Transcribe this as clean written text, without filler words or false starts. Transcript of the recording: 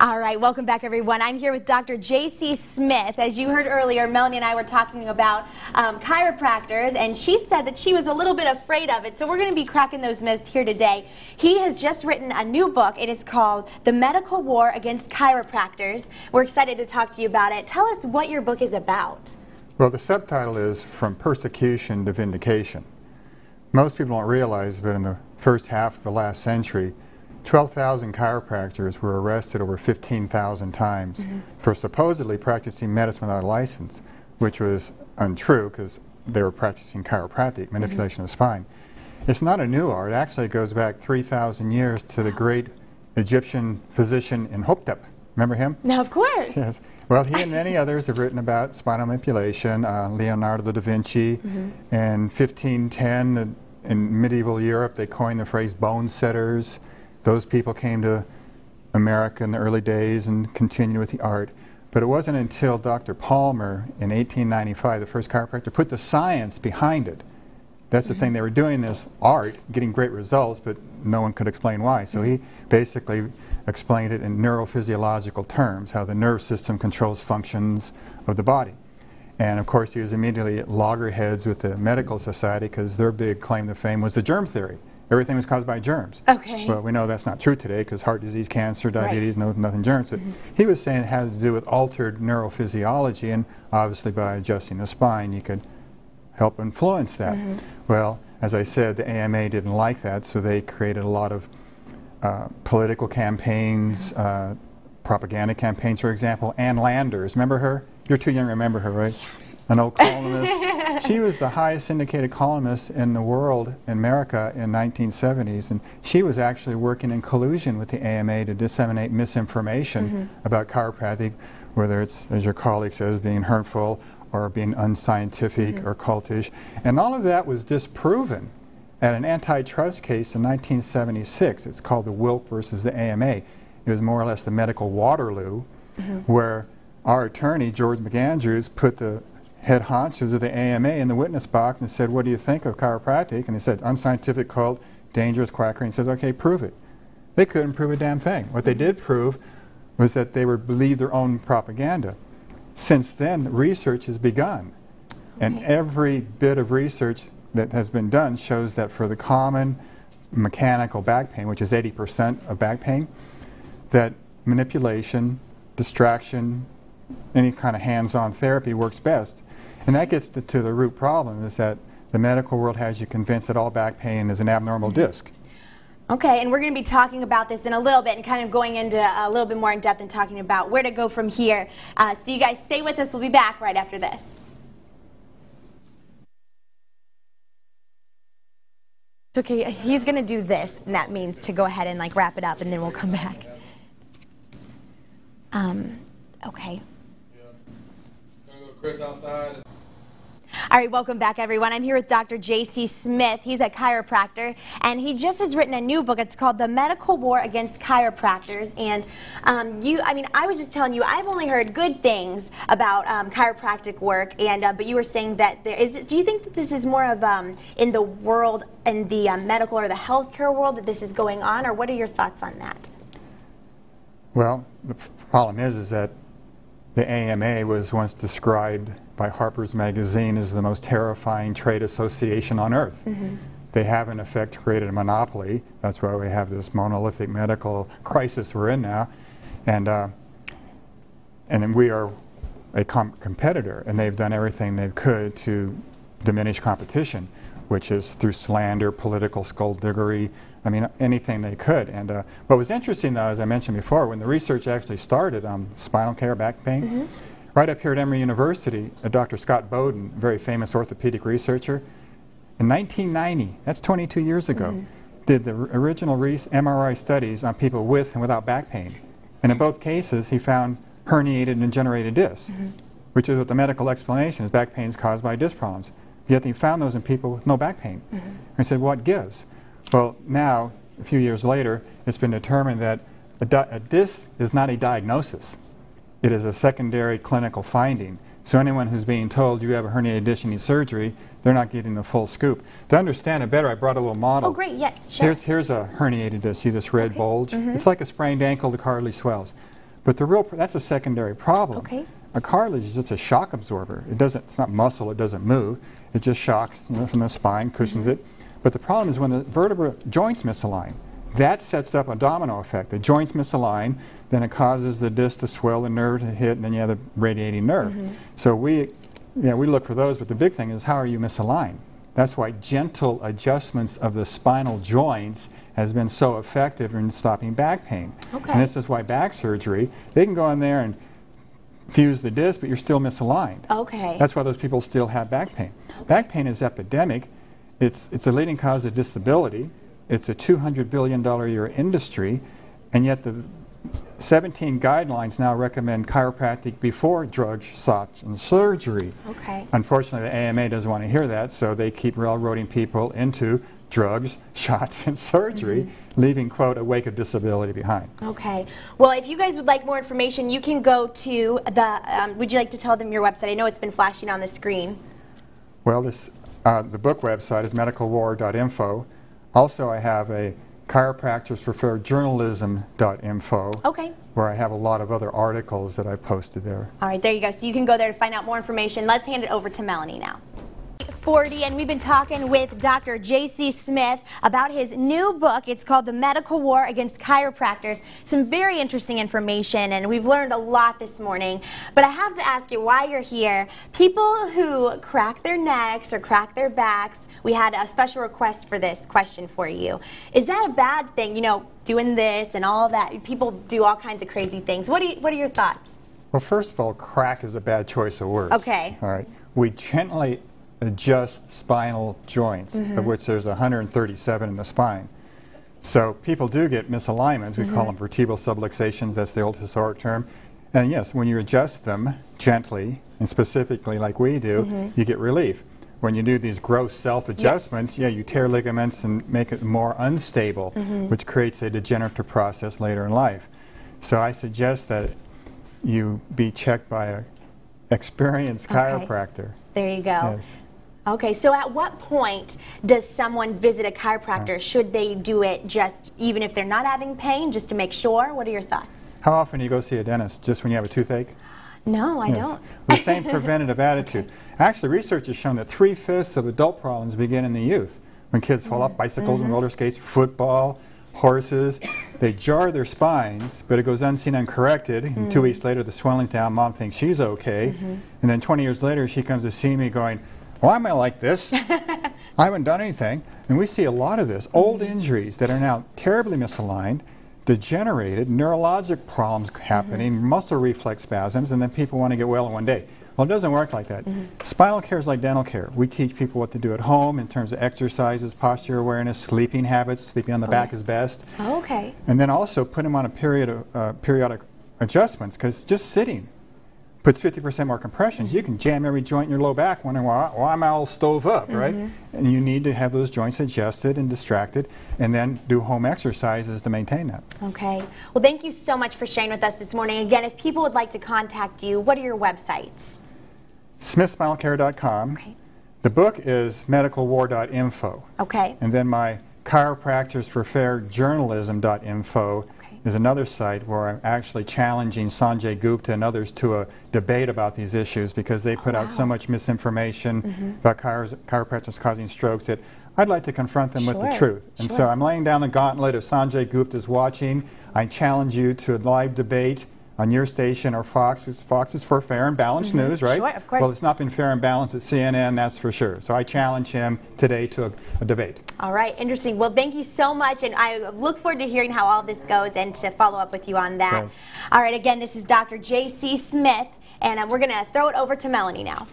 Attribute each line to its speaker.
Speaker 1: All right, welcome back everyone. I'm here with Dr. J.C. Smith. As you heard earlier, Melanie and I were talking about chiropractors, and she said that she was a little bit afraid of it, so we're going to be cracking those myths here today. He has just written a new book. It is called The Medical War Against Chiropractors. We're excited to talk to you about it. Tell us what your book is about.
Speaker 2: Well, the subtitle is From Persecution to Vindication. Most people don't realize, but in the first half of the last century, 12,000 chiropractors were arrested over 15,000 times for supposedly practicing medicine without a license, which was untrue because they were practicing chiropractic, manipulation of the spine. It's not a new art. Actually, it goes back 3,000 years to the great Egyptian physician Imhotep. Remember him?
Speaker 1: No, of course.
Speaker 2: Yes. Well, he and many others have written about spinal manipulation. Leonardo da Vinci. In 1510, in medieval Europe, they coined the phrase bone setters. Those people came to America in the early days and continued with the art. But it wasn't until Dr. Palmer in 1895, the first chiropractor, put the science behind it. That's the thing. They were doing this art, getting great results, but no one could explain why. So he basically explained it in neurophysiological terms, how the nerve system controls functions of the body. And of course, he was immediately at loggerheads with the medical society because their big claim to fame was the germ theory. Everything was caused by germs.
Speaker 1: Okay.
Speaker 2: Well, we know that's not true today because heart disease, cancer, diabetes, nothing germs. But he was saying it had to do with altered neurophysiology, and obviously by adjusting the spine, you could help influence that. Well, as I said, the AMA didn't like that, so they created a lot of political campaigns, propaganda campaigns, for example. Ann Landers, remember her? You're too young to remember her, right?
Speaker 1: Yeah.
Speaker 2: An old columnist. She was the highest syndicated columnist in the world, in America, in 1970s, and she was actually working in collusion with the AMA to disseminate misinformation about chiropractic, whether it's, as your colleague says, being hurtful or being unscientific or cultish. And all of that was disproven at an antitrust case in 1976. It's called the Wilk versus the AMA. It was more or less the medical Waterloo, where our attorney, George McAndrews, put the head honchos of the AMA in the witness box and said, "What do you think of chiropractic?" And they said, "Unscientific, cult, dangerous, quackery." And he says, "Okay, prove it." They couldn't prove a damn thing. What they did prove was that they would believe their own propaganda. Since then, research has begun. And every bit of research that has been done shows that for the common mechanical back pain, which is 80% of back pain, that manipulation, distraction, any kind of hands-on therapy works best. And that gets to the root problem, is that the medical world has you convinced that all back pain is an abnormal disc.
Speaker 1: Okay, and we're going to be talking about this in a little bit and kind of going into a little bit more in depth and talking about where to go from here. So you guys stay with us. We'll be back right after this. It's okay, he's going to do this, and that means to go ahead and like wrap it up, and then we'll come back. Okay.
Speaker 3: Gonna go Chris outside.
Speaker 1: All right, welcome back everyone. I'm here with Dr. J.C. Smith. He's a chiropractor, and he just has written a new book. It's called The Medical War Against Chiropractors. And I was just telling you, I've only heard good things about chiropractic work, and but you were saying that there is. Do you think that this is more of in the world, in the medical or the healthcare world, that this is going on, or what are your thoughts on that?
Speaker 2: Well, the problem is that the AMA was once described by Harper's Magazine as the most terrifying trade association on earth. They have, in effect, created a monopoly. That's why we have this monolithic medical crisis we're in now. And then we are a competitor, and they've done everything they could to diminish competition, which is through slander, political skullduggery, I mean, anything they could. And what was interesting, though, as I mentioned before, when the research actually started on spinal care, back pain, right up here at Emory University, Dr. Scott Bowden, a very famous orthopedic researcher, in 1990, that's 22 years ago, did the original MRI studies on people with and without back pain. And in both cases, he found herniated and degenerated discs, which is what the medical explanation is: back pain is caused by disc problems. Yet he found those in people with no back pain. And he said, what gives? Well, now, a few years later, it's been determined that a disc is not a diagnosis. It is a secondary clinical finding. So anyone who's being told you have a herniated disc, you need surgery, they're not getting the full scoop. To understand it better, I brought a little model.
Speaker 1: Oh, great, yes, sure.
Speaker 2: Here's a herniated disc. See this red bulge? It's like a sprained ankle, the cartilage swells. But that's a secondary problem.
Speaker 1: Okay.
Speaker 2: A cartilage is just a shock absorber. It's not muscle, it doesn't move. It just shocks from the spine, cushions it. But the problem is when the vertebra joints misalign. That sets up a domino effect. The joints misalign, then it causes the disc to swell, the nerve to hit, and then you have the radiating nerve. So we look for those, but the big thing is how are you misaligned? That's why gentle adjustments of the spinal joints has been so effective in stopping back pain.
Speaker 1: Okay.
Speaker 2: And this is why back surgery, they can go in there and fuse the disc, but you're still misaligned.
Speaker 1: Okay.
Speaker 2: That's why those people still have back pain. Back pain is epidemic. It's a leading cause of disability. It's a $200 billion a year industry, and yet the 17 guidelines now recommend chiropractic before drugs, shots, and surgery.
Speaker 1: Okay.
Speaker 2: Unfortunately, the AMA doesn't want to hear that, so they keep railroading people into drugs, shots, and surgery, leaving, quote, a wake of disability behind.
Speaker 1: Okay. Well, if you guys would like more information, you can go to the, would you like to tell them your website? I know it's been flashing on the screen.
Speaker 2: Well, the book website is medicalwar.info. Also, I have a Chiropractors Prefer Journalism.info,
Speaker 1: Okay.
Speaker 2: where I have a lot of other articles that I've posted there.
Speaker 1: All right, there you go. So you can go there to find out more information. Let's hand it over to Melanie now. 40, and we've been talking with Dr. J.C. Smith about his new book. It's called The Medical War Against Chiropractors. Some very interesting information, and we've learned a lot this morning. But I have to ask you why you're here. People who crack their necks or crack their backs, we had a special request for this question for you. Is that a bad thing, you know, doing this and all that? People do all kinds of crazy things. What are your thoughts?
Speaker 2: Well, first of all, crack is a bad choice of words.
Speaker 1: Okay.
Speaker 2: All right. We gently adjust spinal joints, of which there's 137 in the spine. So people do get misalignments. We call them vertebral subluxations. That's the old historic term. And yes, when you adjust them gently and specifically like we do, you get relief. When you do these gross self-adjustments, you tear ligaments and make it more unstable, which creates a degenerative process later in life. So I suggest that you be checked by an experienced chiropractor.
Speaker 1: There you go.
Speaker 2: Yes.
Speaker 1: Okay, so at what point does someone visit a chiropractor? Should they do it just even if they're not having pain, just to make sure? What are your thoughts?
Speaker 2: How often do you go see a dentist? Just when you have a toothache?
Speaker 1: No, I don't.
Speaker 2: The same preventative attitude. Actually, research has shown that 3/5 of adult problems begin in the youth. When kids fall off bicycles and roller skates, football, horses, they jar their spines, but it goes unseen, uncorrected. And 2 weeks later, the swelling's down. Mom thinks she's okay. And then 20 years later, she comes to see me going, "Why am I like this? I haven't done anything." And we see a lot of this. Old injuries that are now terribly misaligned, degenerated, neurologic problems happening, muscle reflex spasms, and then people want to get well in one day. Well, it doesn't work like that. Spinal care is like dental care. We teach people what to do at home in terms of exercises, posture awareness, sleeping habits. Sleeping on the back is best.
Speaker 1: Oh, okay.
Speaker 2: And then also put them on a periodic adjustments, because just sitting puts 50% more compressions. You can jam every joint in your low back wondering, why am I all stove up, right? And you need to have those joints adjusted and distracted, and then do home exercises to maintain that.
Speaker 1: Okay. Well, thank you so much for sharing with us this morning. Again, if people would like to contact you, what are your websites?
Speaker 2: SmithSpinalCare.com.
Speaker 1: Okay.
Speaker 2: The book is medicalwar.info.
Speaker 1: Okay.
Speaker 2: And then my Chiropractors for Fair Journalism.info is another site where I'm actually challenging Sanjay Gupta and others to a debate about these issues, because they put out so much misinformation about chiropractors causing strokes that I'd like to confront them with the truth. And so I'm laying down the gauntlet. If Sanjay Gupta is watching, I challenge you to a live debate on your station or Fox. Fox is for fair and balanced news, right?
Speaker 1: Sure, of course.
Speaker 2: Well, it's not been fair and balanced at CNN, that's for sure. So I challenge him today to a debate.
Speaker 1: All right, interesting. Well, thank you so much, and I look forward to hearing how all this goes and to follow up with you on that.
Speaker 2: Right.
Speaker 1: All right, again, this is Dr. J.C. Smith, and we're going to throw it over to Melanie now.